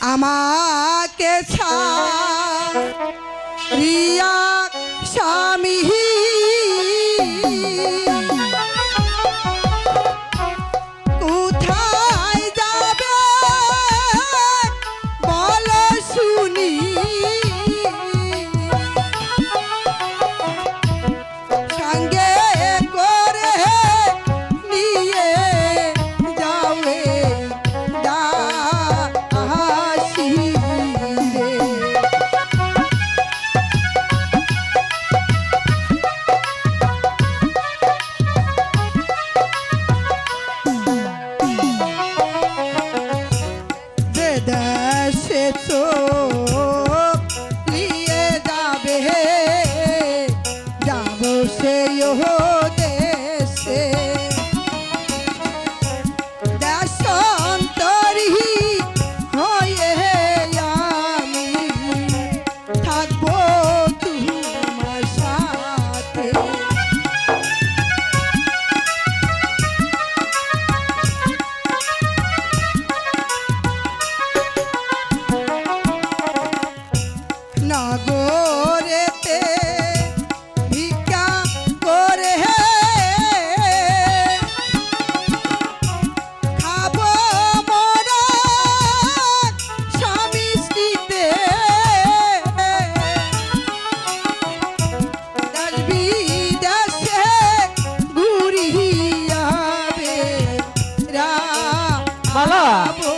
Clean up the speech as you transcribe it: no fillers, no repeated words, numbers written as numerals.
আমাকে ছাড়িয়া স্বামী কোথায় যাবে বলো শুনি। সঙ্গে করে নিয়ে যাবে দাসী রে। দেশে চোখ নিয়ে যাবে যাব সেই দেশে দেশান্তরী হয়ে আমি থাকবো তোমার সাথে। নগরেতে ভিক্ষা করে খাবো মোরা স্বামী স্ত্রীতে দেশ বিদেশে ঘুরিয়াবে বালা রাবো